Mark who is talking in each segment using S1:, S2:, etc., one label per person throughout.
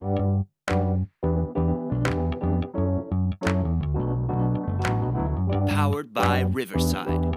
S1: Powered by Riverside.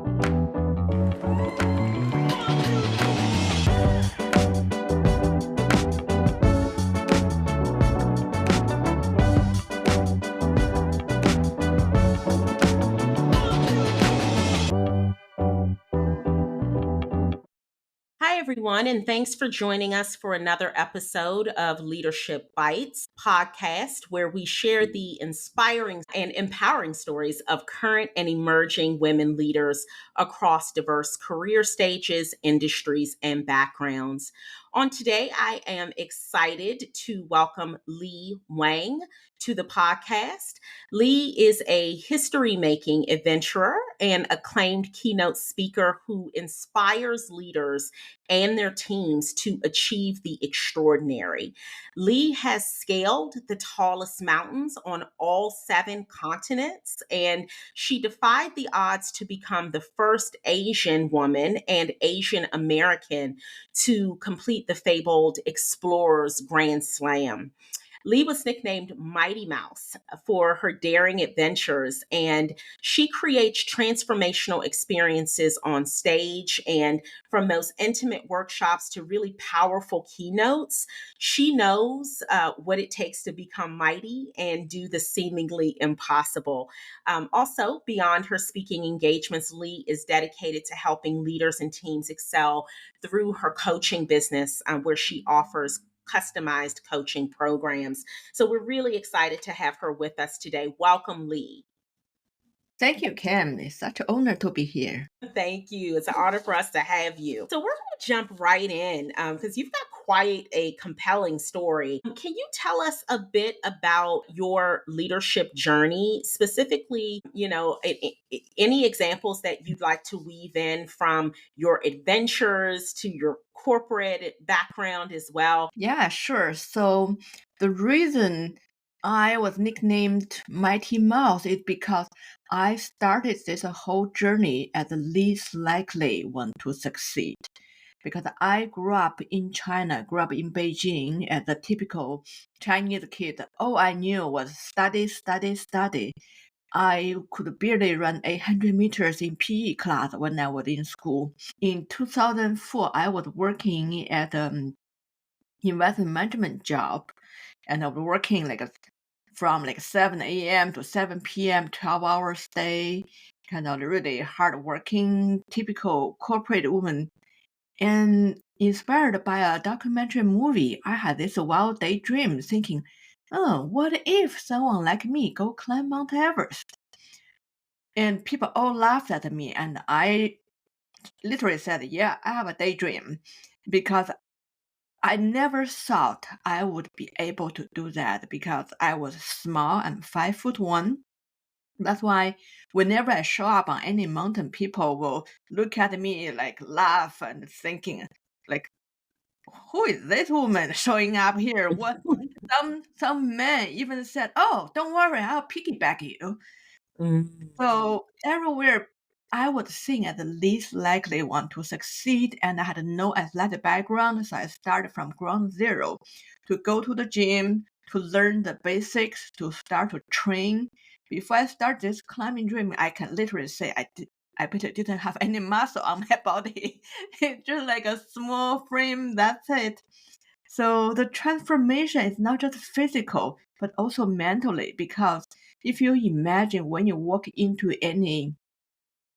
S2: Hi, everyone, and thanks for joining us for another episode of Leadership Bites podcast, where we share the inspiring and empowering stories of current and emerging women leaders across diverse career stages, industries, and backgrounds. On today, I am excited to welcome Lee Wang to the podcast. Lee is a history-making adventurer and acclaimed keynote speaker who inspires leaders and their teams to achieve the extraordinary. Lee has scaled the tallest mountains on all 7 continents, and she defied the odds to become the first Asian woman and Asian American to complete the fabled Explorer's Grand Slam. Lee was nicknamed Mighty Mouse for her daring adventures, and she creates transformational experiences on stage. And from those intimate workshops to really powerful keynotes, she knows what it takes to become mighty and do the seemingly impossible. Also, beyond her speaking engagements, Lee is dedicated to helping leaders and teams excel through her coaching business, where she offers customized coaching programs. So we're really excited to have her with us today. Welcome, Lee.
S3: Thank you, Kim. It's such an honor to be here.
S2: Thank you. It's an honor for us to have you. So we're going to jump right in because you've got quite a compelling story. Can you tell us a bit about your leadership journey, specifically, any examples that you'd like to weave in from your adventures to your corporate background as well?
S3: Yeah, sure. So the reason I was nicknamed Mighty Mouse is because I started this whole journey as the least likely one to succeed. Because I grew up in China, grew up in Beijing as a typical Chinese kid. All I knew was study, study, study. I could barely run 800 meters in PE class when I was in school. In 2004, I was working at investment management job, and I was working from 7 a.m. to 7 p.m., 12 hours a day, kind of really hardworking, typical corporate woman. And inspired by a documentary movie, I had this wild daydream thinking, oh, what if someone like me go climb Mount Everest? And people all laughed at me, and I literally said, yeah, I have a daydream, because I never thought I would be able to do that because I was small. I'm 5'1". That's why whenever I show up on any mountain, people will look at me laugh and thinking who is this woman showing up here? What? Some men even said, oh, don't worry, I'll piggyback you. So everywhere I was seen as the least likely one to succeed, and I had no athletic background, so I started from ground zero to go to the gym, to learn the basics, to start to train. Before I start this climbing dream, I can literally say I bet it didn't have any muscle on my body. It's just like a small frame, that's it. So the transformation is not just physical, but also mentally, because if you imagine when you walk into any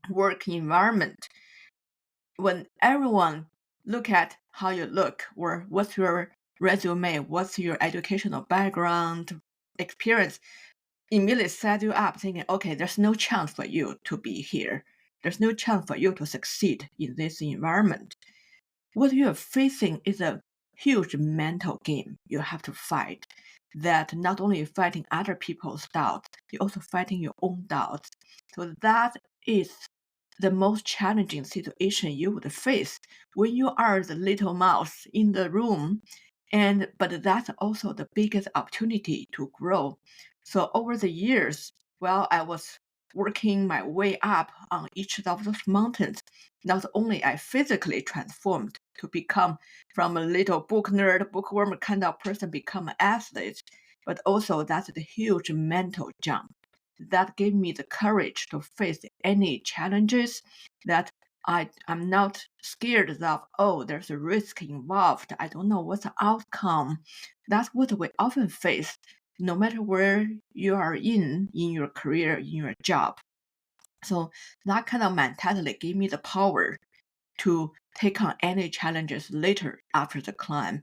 S3: work environment, when everyone look at how you look, or what's your resume, what's your educational background, experience, immediately set you up thinking, okay, there's no chance for you to be here. There's no chance for you to succeed in this environment. What you are facing is a huge mental game you have to fight, that not only fighting other people's doubts, you're also fighting your own doubts. So that is the most challenging situation you would face when you are the little mouse in the room. But that's also the biggest opportunity to grow. So over the years, while I was working my way up on each of those mountains, not only I physically transformed to become from a little book nerd, bookworm kind of person, become an athlete, but also that's a huge mental jump. That gave me the courage to face any challenges that I'm not scared of, oh, there's a risk involved. I don't know what's the outcome. That's what we often face, no matter where you are in your career, in your job. So that kind of mentality gave me the power to take on any challenges later after the climb,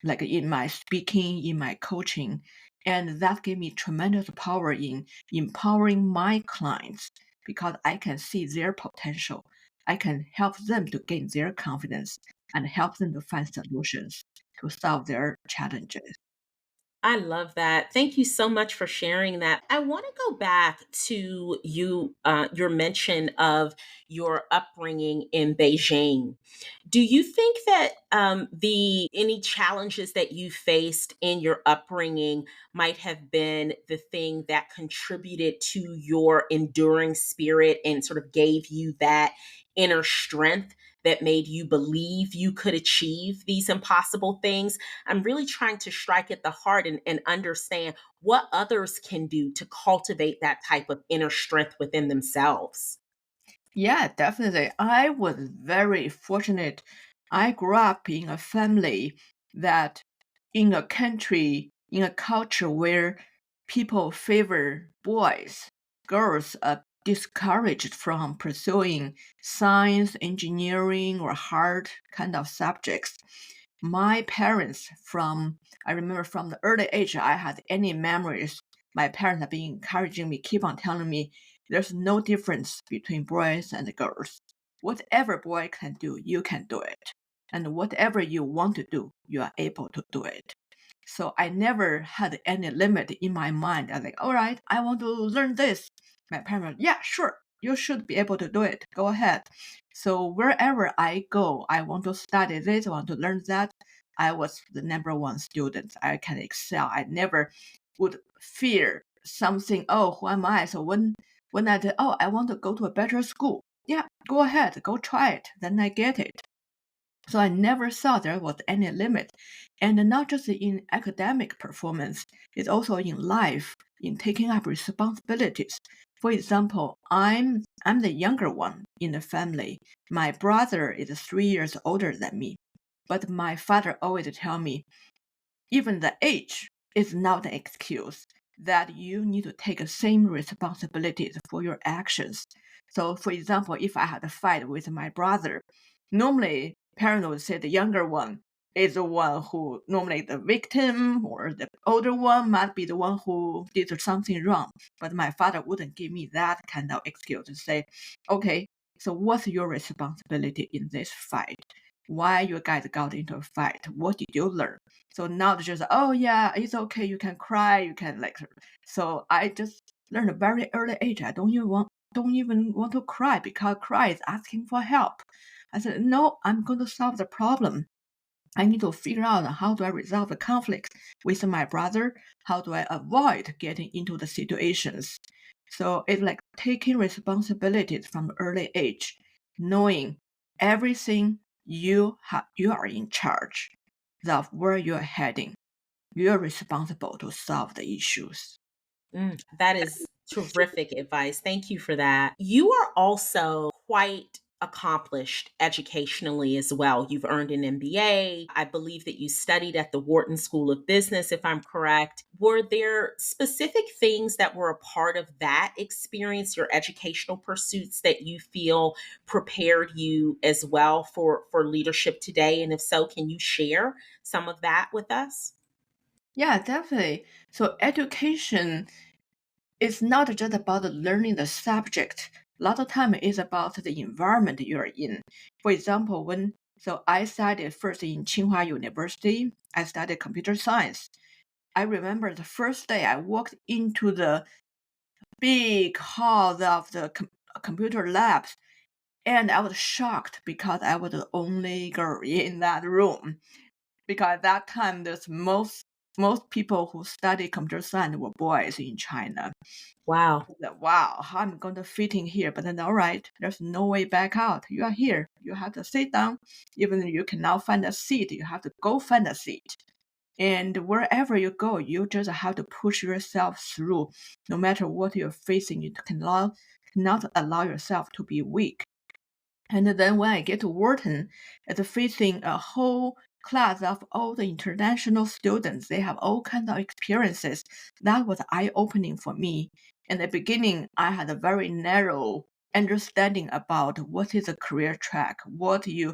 S3: like in my speaking, in my coaching. And that gave me tremendous power in empowering my clients because I can see their potential. I can help them to gain their confidence and help them to find solutions to solve their challenges.
S2: I love that. Thank you so much for sharing that. I want to go back to your mention of your upbringing in Beijing. Do you think that the any challenges that you faced in your upbringing might have been the thing that contributed to your enduring spirit and sort of gave you that inner strength that made you believe you could achieve these impossible things? I'm really trying to strike at the heart and understand what others can do to cultivate that type of inner strength within themselves.
S3: Yeah, definitely. I was very fortunate. I grew up in a family that, in a country, in a culture where people favor boys, girls are discouraged from pursuing science, engineering, or hard kind of subjects. My parents, I remember from the early age I had any memories, my parents have been encouraging me, keep on telling me there's no difference between boys and girls. Whatever boy can do, you can do it. And whatever you want to do, you are able to do it. So I never had any limit in my mind. I was like, all right, I want to learn this. My parents, yeah, sure, you should be able to do it. Go ahead. So wherever I go, I want to study this, I want to learn that. I was the number one student. I can excel. I never would fear something. Oh, who am I? So when I did, oh, I want to go to a better school. Yeah, go ahead, go try it. Then I get it. So I never thought there was any limit. And not just in academic performance, it's also in life, in taking up responsibilities. For example, I'm the younger one in the family. My brother is 3 years older than me. But my father always tell me, even the age is not an excuse, that you need to take the same responsibilities for your actions. So, for example, if I had a fight with my brother, normally parents would say the younger one is the one who normally the victim, or the older one might be the one who did something wrong. But my father wouldn't give me that kind of excuse to say, okay, so what's your responsibility in this fight? Why you guys got into a fight? What did you learn? So not just, oh yeah, it's okay, you can cry, you can like. So I just learned a very early age. I don't even want to cry because cry is asking for help. I said, no, I'm going to solve the problem. I need to figure out how do I resolve the conflict with my brother? How do I avoid getting into the situations? So it's like taking responsibilities from early age, knowing everything you are in charge of where you're heading. You're responsible to solve the issues.
S2: That is terrific advice. Thank you for that. You are also quite accomplished educationally as well. You've earned an MBA. I believe that you studied at the Wharton School of Business, if I'm correct. Were there specific things that were a part of that experience, your educational pursuits, that you feel prepared you as well for leadership today? And if so, can you share some of that with us?
S3: Yeah, definitely. So education is not just about learning the subject. A lot of time it's about the environment you're in. For example, I studied first in Tsinghua University. I studied computer science. I remember the first day I walked into the big hall of the computer labs, and I was shocked because I was the only girl in that room. Because at that time, there's most most people who study computer science were boys in China.
S2: Wow.
S3: Wow, how I'm going to fit in here? But then, all right, there's no way back out. You are here. You have to sit down. Even if you cannot find a seat, you have to go find a seat. And wherever you go, you just have to push yourself through. No matter what you're facing, you cannot allow yourself to be weak. And then when I get to Wharton, it's facing a whole class of all the international students. They have all kinds of experiences. That was eye-opening for me. In the beginning, I had a very narrow understanding about what is a career track, you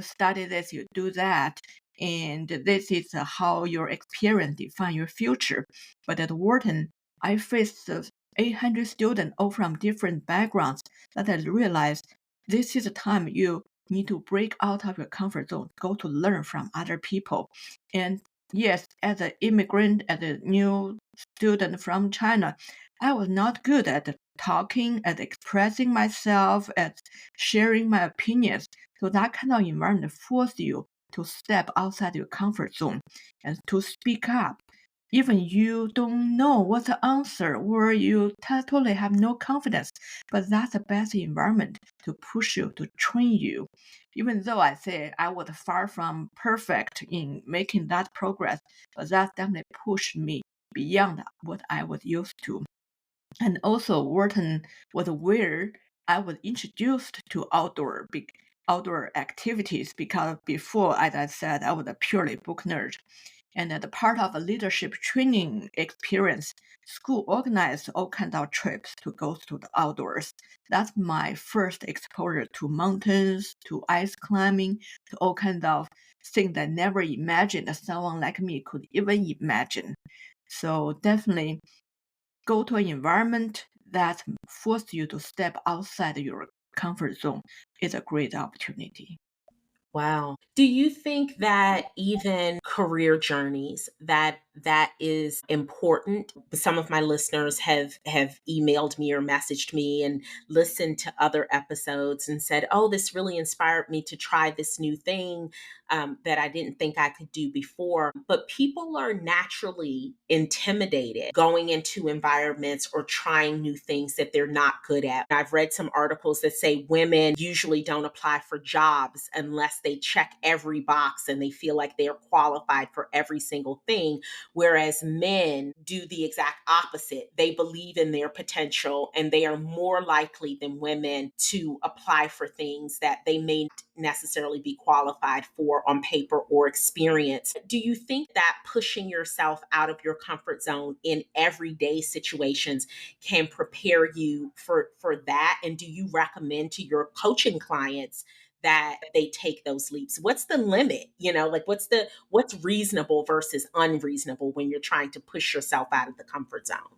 S3: study this, you do that, and this is how your experience define your future. But at Wharton, I faced 800 students all from different backgrounds that I realized this is the time you need to break out of your comfort zone, go to learn from other people. And yes, as an immigrant, as a new student from China, I was not good at talking, at expressing myself, at sharing my opinions. So that kind of environment forces you to step outside your comfort zone and to speak up. Even you don't know what's the answer or you totally have no confidence, but that's the best environment to push you, to train you. Even though I say I was far from perfect in making that progress, but that definitely pushed me beyond what I was used to. And also, Wharton was where I was introduced to outdoor activities because before, as I said, I was a purely book nerd. And as a part of a leadership training experience, school organized all kinds of trips to go to the outdoors. That's my first exposure to mountains, to ice climbing, to all kinds of things I never imagined that someone like me could even imagine. So definitely go to an environment that forces you to step outside your comfort zone is a great opportunity.
S2: Wow. Do you think that even career journeys that is important? Some of my listeners have emailed me or messaged me and listened to other episodes and said, "Oh, this really inspired me to try this new thing that I didn't think I could do before." But people are naturally intimidated going into environments or trying new things that they're not good at. I've read some articles that say women usually don't apply for jobs unless they check every box and they feel like they're qualified for every single thing, whereas men do the exact opposite. They believe in their potential and they are more likely than women to apply for things that they may not necessarily be qualified for on paper or experience. Do you think that pushing yourself out of your comfort zone in everyday situations can prepare you for that? And do you recommend to your coaching clients that they take those leaps? What's the limit? Like what's reasonable versus unreasonable when you're trying to push yourself out of the comfort zone?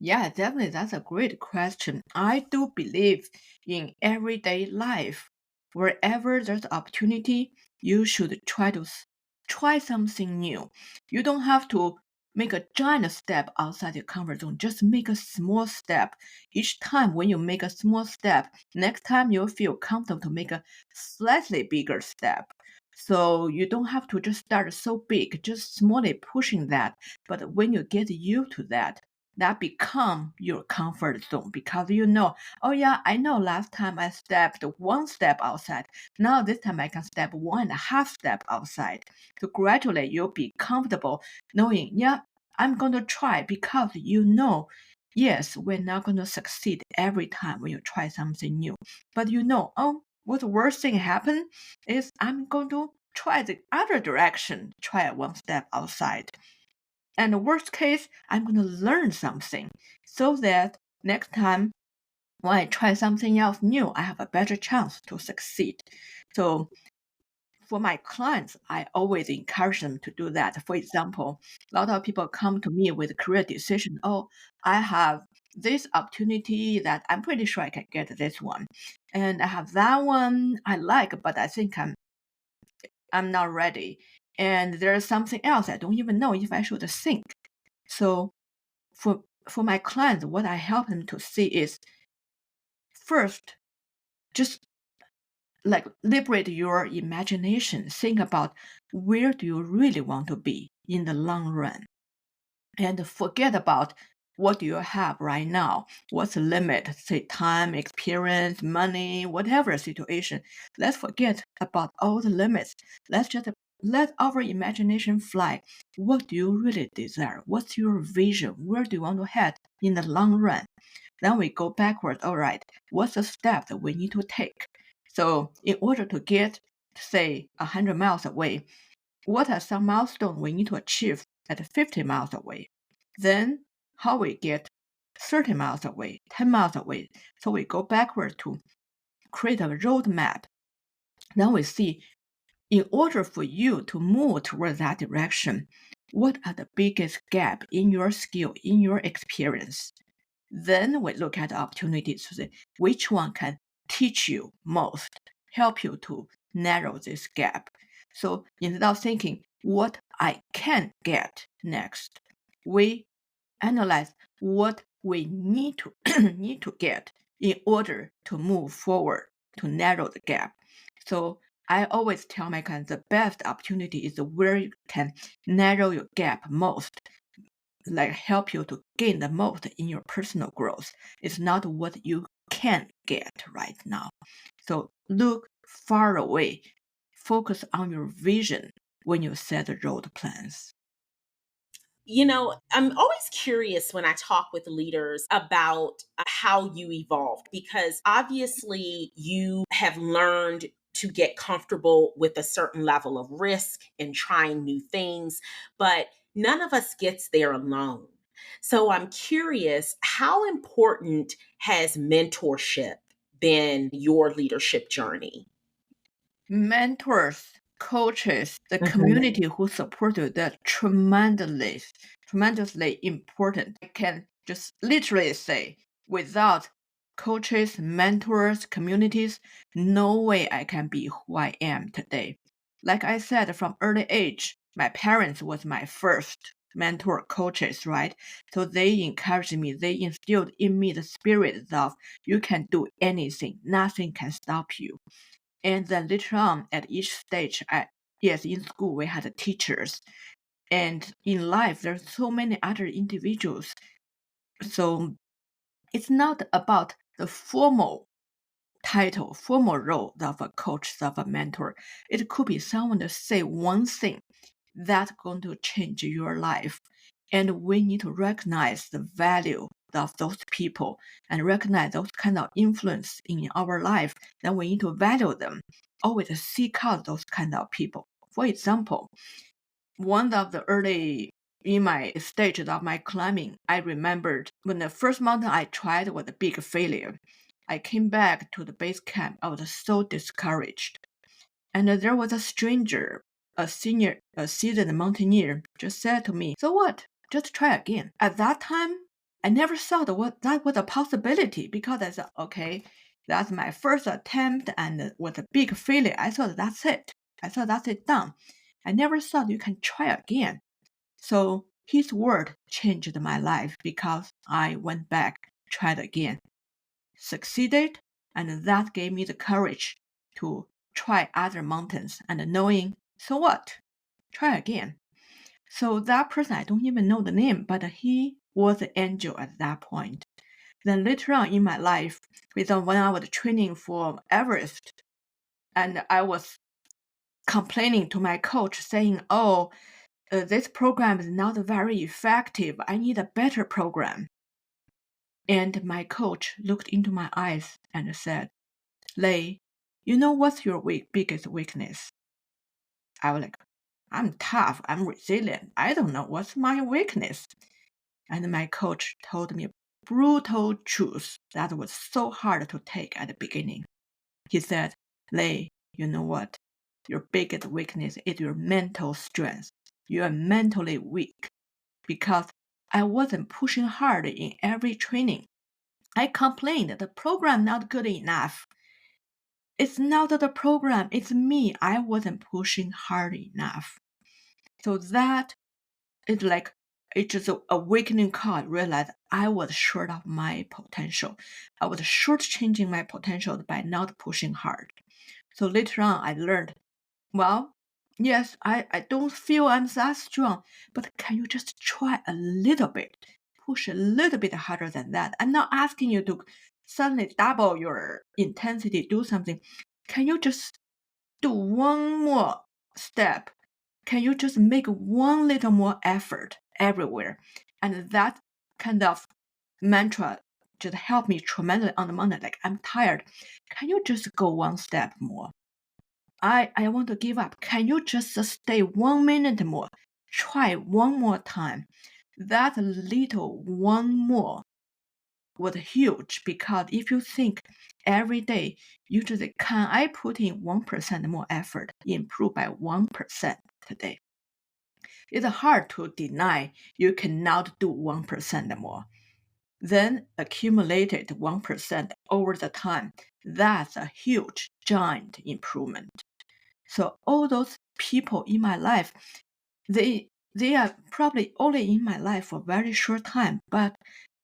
S3: Yeah, definitely. That's a great question. I do believe in everyday life. Wherever there's opportunity, you should try something new. You don't have to make a giant step outside your comfort zone. Just make a small step. Each time when you make a small step, next time you'll feel comfortable to make a slightly bigger step. So you don't have to just start so big, just slowly pushing that. But when you get used to that become your comfort zone because oh yeah, I know last time I stepped one step outside. Now this time I can step 1.5 step outside. So gradually you'll be comfortable knowing, yeah, I'm going to try because yes, we're not going to succeed every time when you try something new. But oh, what the worst thing happen is I'm going to try the other direction, try one step outside. And the worst case, I'm going to learn something so that next time when I try something else new, I have a better chance to succeed. So for my clients, I always encourage them to do that. For example, a lot of people come to me with career decision. Oh, I have this opportunity that I'm pretty sure I can get this one. And I have that one I like, but I think I'm not ready. And there's something else I don't even know if I should think. So for my clients, what I help them to see is first, just like liberate your imagination. Think about where do you really want to be? in the long run. And forget about what do you have right now. What's the limit? Say time, experience, money, whatever situation. Let's forget about all the limits. Let's just let our imagination fly. What do you really desire? What's your vision? Where do you want to head in the long run? Then we go backwards. All right, what's the step that we need to take? So in order to get, say, 100 miles away, what are some milestones we need to achieve at 50 miles away? Then how we get 30 miles away, 10 miles away. So we go backward to create a roadmap. Then we see, in order for you to move toward that direction, what are the biggest gap in your skill, in your experience? Then we look at opportunities to say which one can teach you most, help you to narrow this gap. So instead of thinking what I can get next, we analyze what we need to need to get in order to move forward to narrow the gap. So I always tell my clients the best opportunity is where you can narrow your gap most, like help you to gain the most in your personal growth. It's not what you can get right now. So look far away. Focus on your vision when you set the road plans.
S2: I'm always curious when I talk with leaders about how you evolved, because obviously you have learned to get comfortable with a certain level of risk and trying new things, but none of us gets there alone. So I'm curious, how important has mentorship been your leadership journey?
S3: Mentors, coaches, the
S2: Mhm.
S3: community who support you, they're tremendously important. I can just literally say, without coaches, mentors, communities, no way I can be who I am today. Like I said, from early age, my parents was my first mentor coaches, right? So they encouraged me, they instilled in me the spirit of you can do anything, nothing can stop you. And then later on, at each stage, yes, in school we had teachers, and in life there's so many other individuals. So it's not about the formal title, formal role of a coach, of a mentor. It could be someone to say one thing that's going to change your life, and we need to recognize the value of those people and recognize those kind of influence in our life. Then we need to value them, always seek out those kind of people. For example, one of the early in my stages of my climbing, I remembered when the first mountain I tried was a big failure. I came back to the base camp. I was so discouraged. And there was a stranger, a seasoned mountaineer, just said to me, "So what? Just try again." At that time, I never thought that was a possibility, because I said, okay, that's my first attempt and it was a big failure. I thought that's it. I thought that's it done. I never thought you can try again. So his word changed my life, because I went back, tried again, succeeded, and that gave me the courage to try other mountains and knowing, so what? Try again. So that person, I don't even know the name, but he was an angel at that point. Then later on in my life, when I was training for Everest, and I was complaining to my coach saying, oh, this program is not very effective. I need a better program. And my coach looked into my eyes and said, Lei, you know what's your biggest weakness? I was like, I'm tough, I'm resilient. I don't know what's my weakness. And my coach told me a brutal truth that was so hard to take at the beginning. He said, Lei, you know what? Your biggest weakness is your mental strength. You are mentally weak, because I wasn't pushing hard in every training. I complained the program not good enough. It's not the program, it's me. I wasn't pushing hard enough. So that is like, it's just a awakening call. Realize I was short of my potential. I was shortchanging my potential by not pushing hard. So later on, I learned, well, Yes, I don't feel I'm that strong, but can you just try a little bit? Push a little bit harder than that. I'm not asking you to suddenly double your intensity, do something. Can you just do one more step? Can you just make one little more effort everywhere? And that kind of mantra just helped me tremendously on the Monday. Like, I'm tired. Can you just go one step more? I want to give up. Can you just stay 1 minute more? Try one more time. That little one more was huge because if you think every day, usually, can I put in 1% more effort, improve by 1% today? It's hard to deny you cannot do 1% more. Then accumulated 1% over the time. That's a huge, giant improvement. So all those people in my life, they are probably only in my life for a very short time, but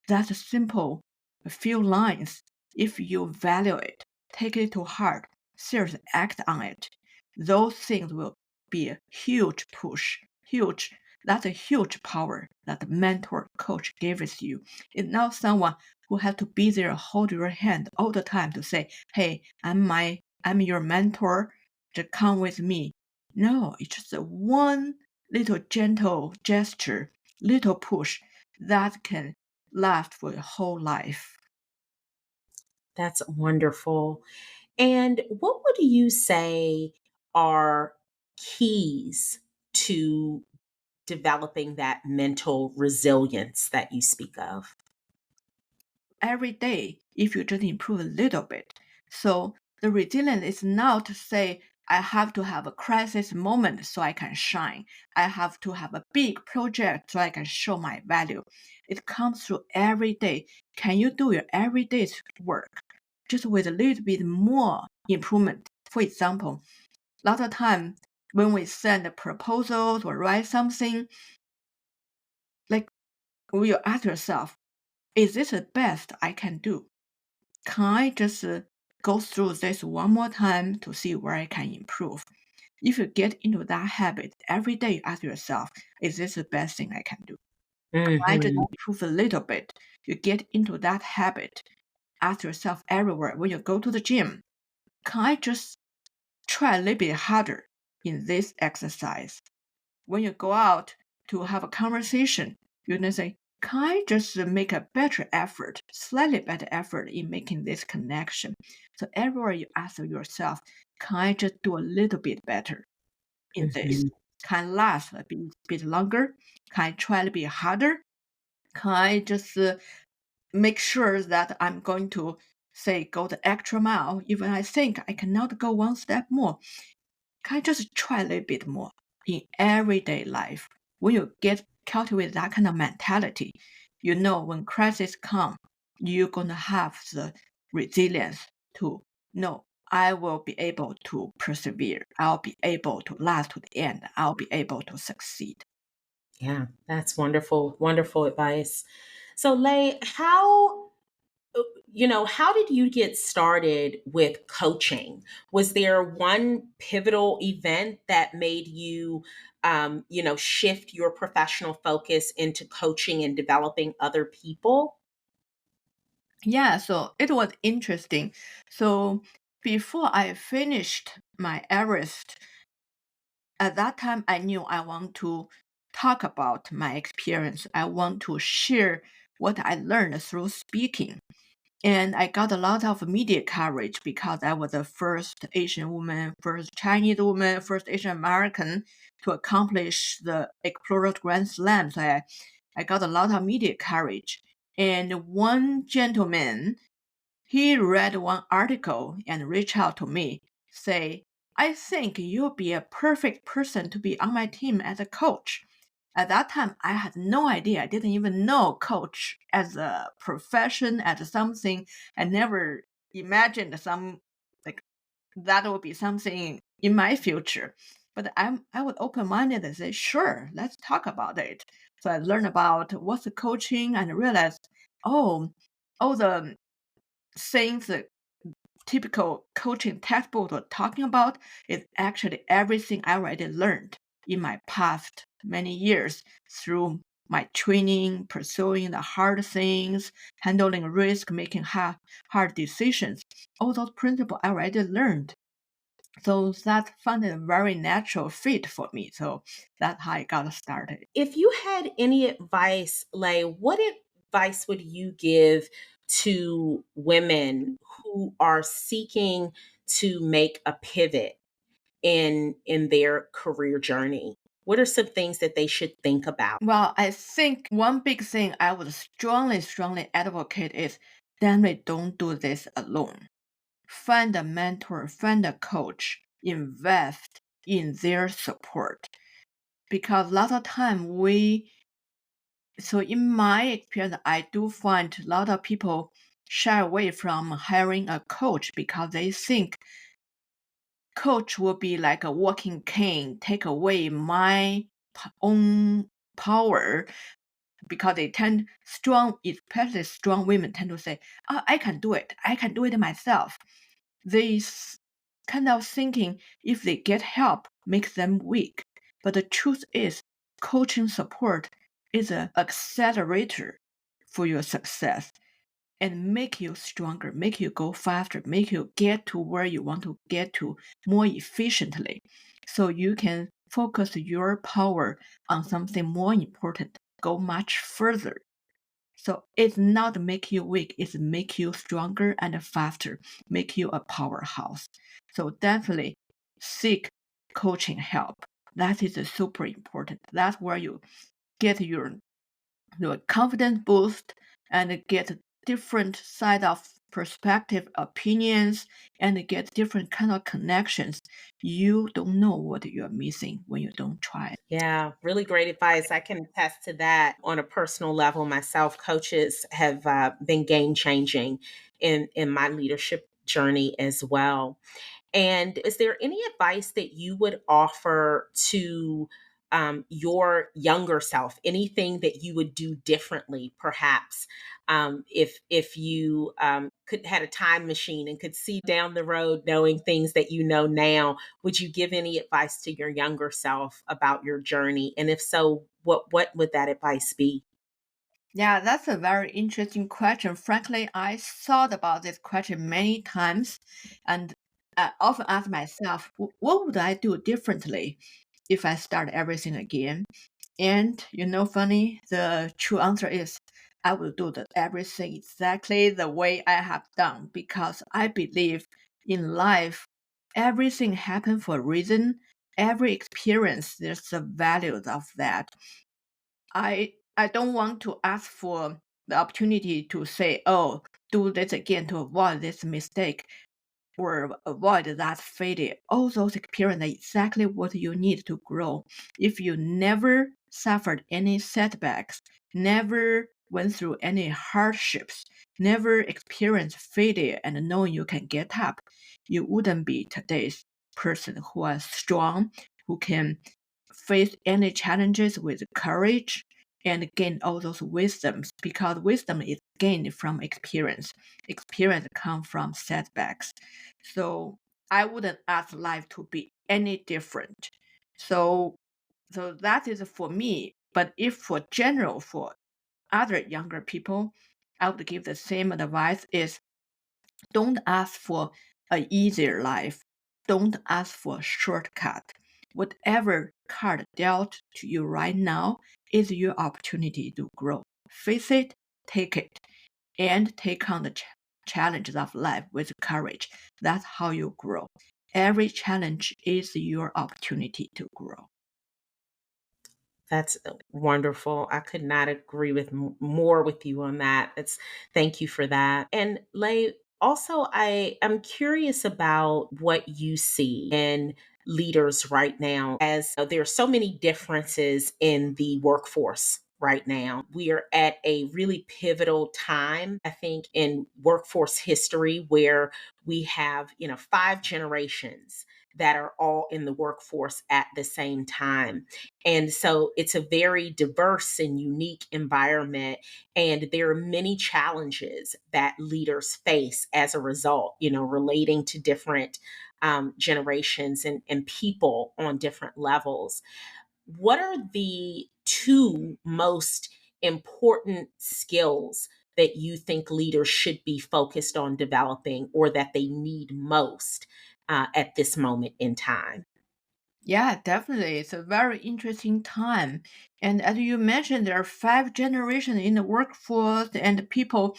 S3: that's a simple few lines. If you value it, take it to heart, seriously act on it, those things will be a huge push, huge. That's a huge power that the mentor coach gives you. It's not someone who has to be there, hold your hand all the time to say, "Hey, I'm your mentor. Just come with me." No, it's just a one little gentle gesture, little push that can last for your whole life.
S2: That's wonderful. And what would you say are keys to developing that mental resilience that you speak of?
S3: Every day, if you just improve a little bit. So the resilience is not to say, I have to have a crisis moment so I can shine. I have to have a big project so I can show my value. It comes through every day. Can you do your everyday's work just with a little bit more improvement? For example, a lot of time when we send proposals or write something, like, you ask yourself, is this the best I can do? Can I just go through this one more time to see where I can improve? If you get into that habit, every day you ask yourself, is this the best thing I can do? I just
S2: Mhm.
S3: improve a little bit. You get into that habit. Ask yourself everywhere when you go to the gym, can I just try a little bit harder in this exercise? When you go out to have a conversation, you can say, can I just make a better effort, slightly better effort in making this connection? So everywhere you ask yourself, can I just do a little bit better in this?
S2: Mhm.
S3: Can I last a bit longer? Can I try a little bit harder? Can I just make sure that I'm going to say go the extra mile, even I think I cannot go one step more? Can I just try a little bit more in everyday life? When you get cultivate that kind of mentality, you know when crisis come, you're gonna have the resilience to know I will be able to persevere. I'll be able to last to the end. I'll be able to succeed.
S2: Yeah, that's wonderful, wonderful advice. So, Lay, how did you get started with coaching? Was there one pivotal event that made you, shift your professional focus into coaching and developing other people?
S3: Yeah, so it was interesting. So before I finished my Everest, at that time, I knew I want to talk about my experience. I want to share what I learned through speaking. And I got a lot of media coverage because I was the first Asian woman, first Chinese woman, first Asian American to accomplish the Explorer Grand Slam. So I got a lot of media coverage. And one gentleman, he read one article and reached out to me, say, I think you'll be a perfect person to be on my team as a coach. At that time, I had no idea. I didn't even know coach as a profession, as something. I never imagined like that would be something in my future. But I would open minded and say, sure, let's talk about it. So I learned about what's the coaching and realized, oh, all the things that typical coaching textbook are talking about is actually everything I already learned in my past many years through my training, pursuing the hard things, handling risk, making hard decisions. All those principles I already learned. So that found a very natural fit for me. So that's how I got started.
S2: If you had any advice, Lei, what advice would you give to women who are seeking to make a pivot in their career journey? What are some things that they should think about?
S3: Well, I think one big thing I would strongly advocate is definitely don't do this alone. Find a mentor, find a coach, invest in their support. Because a lot of time so in my experience, I do find a lot of people shy away from hiring a coach because they think coach will be like a walking cane, take away my own power because they tend strong, especially strong women tend to say, oh, I can do it. I can do it myself. This kind of thinking, if they get help, makes them weak. But the truth is, coaching support is an accelerator for your success and make you stronger, make you go faster, make you get to where you want to get to more efficiently. So you can focus your power on something more important, go much further. So it's not make you weak, it's make you stronger and faster, make you a powerhouse. So definitely seek coaching help. That is super important. That's where you get your confidence boost and get different side of perspective opinions and get different kind of connections. You don't know what you're missing when you don't try.
S2: Yeah, really great advice. I can attest to that on a personal level myself. Coaches have been game changing in my leadership journey as well. And is there any advice that you would offer to your younger self? Anything that you would do differently, perhaps, if you could had a time machine and could see down the road, knowing things that you know now? Would you give any advice to your younger self about your journey? And if so, what would that advice be?
S3: Yeah, that's a very interesting question. Frankly, I thought about this question many times and I often ask myself, what would I do differently if I start everything again? And funny, the true answer is I will do everything exactly the way I have done because I believe in life, everything happens for a reason. Every experience, there's a value of that. I don't want to ask for the opportunity to say, oh, do this again to avoid this mistake or avoid that failure. All those experiences are exactly what you need to grow. If you never suffered any setbacks, never went through any hardships, never experienced failure and know you can get up, you wouldn't be today's person who are strong, who can face any challenges with courage and gain all those wisdoms because wisdom is gained from experience. Experience comes from setbacks. So I wouldn't ask life to be any different. So so that is for me. But if for general for other younger people, I would give the same advice is don't ask for an easier life. Don't ask for a shortcut. Whatever card dealt to you right now is your opportunity to grow. Face it, take it, and take on the challenges of life with courage. That's how you grow. Every challenge is your opportunity to grow.
S2: That's wonderful. I could not agree with more with you on that. It's thank you for that. And Lei, also I am curious about what you see in leaders right now as there are so many differences in the workforce right now. We are at a really pivotal time, I think, in workforce history where we have, five generations that are all in the workforce at the same time. And so it's a very diverse and unique environment. And there are many challenges that leaders face as a result, relating to different generations and people on different levels. What are the two most important skills that you think leaders should be focused on developing or that they need most at this moment in time?
S3: Yeah, definitely. It's a very interesting time. And as you mentioned, there are 5 generations in the workforce, and people,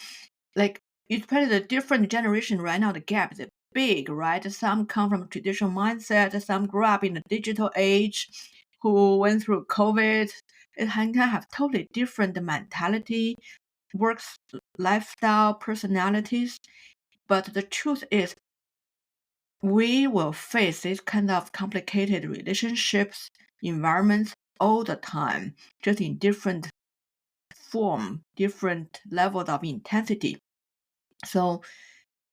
S3: like, especially the different generation right now, the gap is big, right? Some come from traditional mindset, some grew up in the digital age, who went through COVID. It can have totally different mentality, works, lifestyle, personalities. But the truth is, we will face this kind of complicated relationships, environments all the time, just in different form, different levels of intensity. So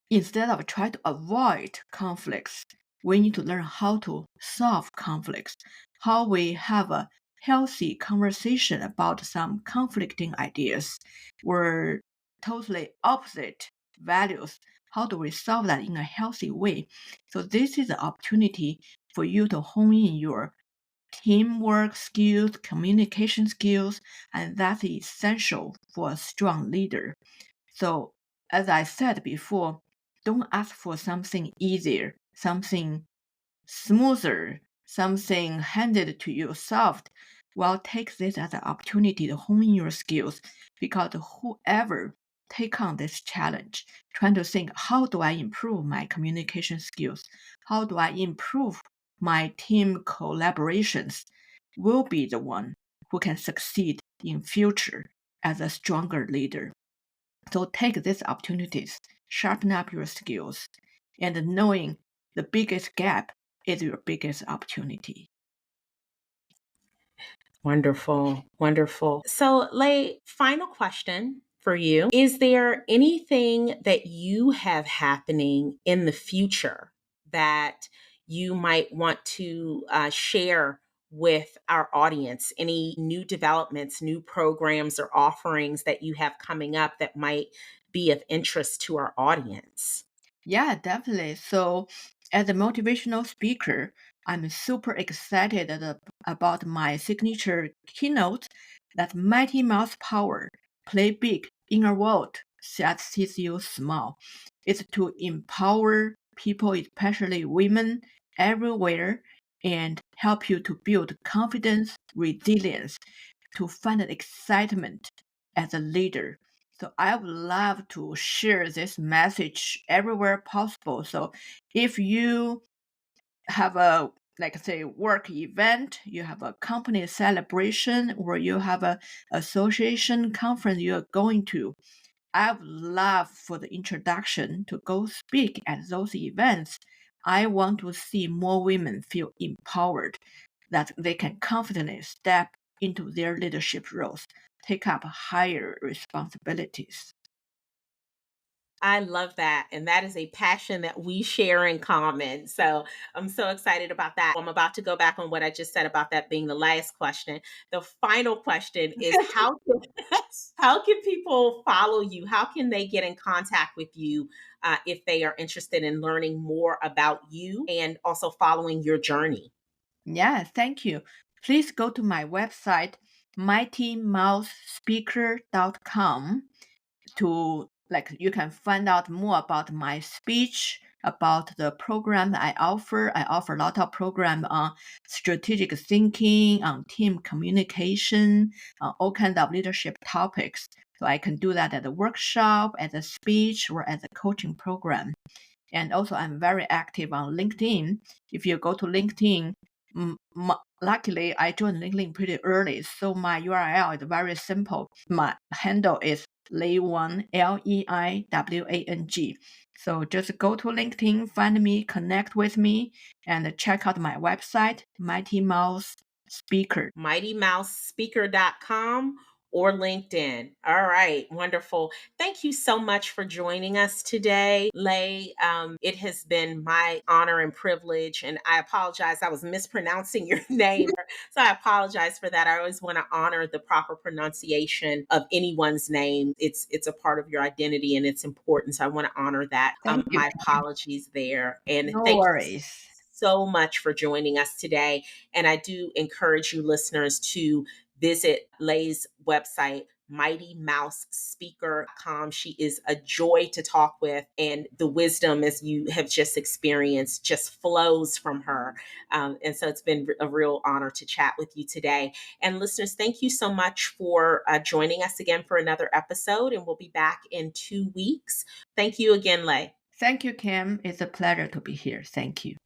S3: instead of trying to avoid conflicts, we need to learn how to solve conflicts, how we have a healthy conversation about some conflicting ideas or totally opposite values. How do we solve that in a healthy way? So this is an opportunity for you to hone in your teamwork skills, communication skills, and that's essential for a strong leader. So, as I said before, don't ask for something easier, something smoother, something handed to you soft. Well, take this as an opportunity to hone in your skills, because whoever take on this challenge, trying to think, how do I improve my communication skills? How do I improve my team collaborations? Will be the one who can succeed in future as a stronger leader. So take these opportunities, sharpen up your skills, and knowing the biggest gap is your biggest opportunity.
S2: Wonderful, wonderful. So, Lei, final question for you. Is there anything that you have happening in the future that you might want to share with our audience? Any new developments, new programs, or offerings that you have coming up that might be of interest to our audience?
S3: Yeah, definitely. So, as a motivational speaker, I'm super excited about my signature keynote, that Mighty Mouse Power, Play Big in a World that sees you small. It's to empower people, especially women, everywhere, and help you to build confidence, resilience, to find excitement as a leader. So I would love to share this message everywhere possible. So if you have a, like, say, work event, you have a company celebration, or you have a association conference you're going to, I would love for the introduction to go speak at those events. I want to see more women feel empowered, that they can confidently step into their leadership roles, take up higher responsibilities.
S2: I love that. And that is a passion that we share in common. So I'm so excited about that. I'm about to go back on what I just said about that being the last question. The final question is how can people follow you? How can they get in contact with you if they are interested in learning more about you and also following your journey?
S3: Yeah, thank you. Please go to my website, mightymousespeaker.com, to, like, you can find out more about my speech, about the program that I offer. I offer a lot of program on strategic thinking, on team communication, on all kinds of leadership topics. So I can do that at a workshop, as a speech, or as a coaching program. And also, I'm very active on LinkedIn. If you go to LinkedIn, luckily, I joined LinkedIn pretty early, so my URL is very simple. My handle is Lee Wang, Leiwang. So just go to LinkedIn, find me, connect with me, and check out my website, Mighty Mouse Speaker.
S2: MightyMouseSpeaker.com or LinkedIn. All right, wonderful. Thank you so much for joining us today, Lei. It has been my honor and privilege, and I apologize. I was mispronouncing your name, so I apologize for that. I always want to honor the proper pronunciation of anyone's name. It's a part of your identity, and it's important. So I want to honor that.
S3: Thank you.
S2: My apologies there, and
S3: No
S2: thank you
S3: worries.
S2: so much for joining us today. And I do encourage you listeners to visit Leigh's website, mightymousespeaker.com. She is a joy to talk with, and the wisdom, as you have just experienced, just flows from her. And so it's been a real honor to chat with you today. And listeners, thank you so much for joining us again for another episode, and we'll be back in 2 weeks. Thank you again, Leigh.
S3: Thank you, Kim. It's a pleasure to be here. Thank you.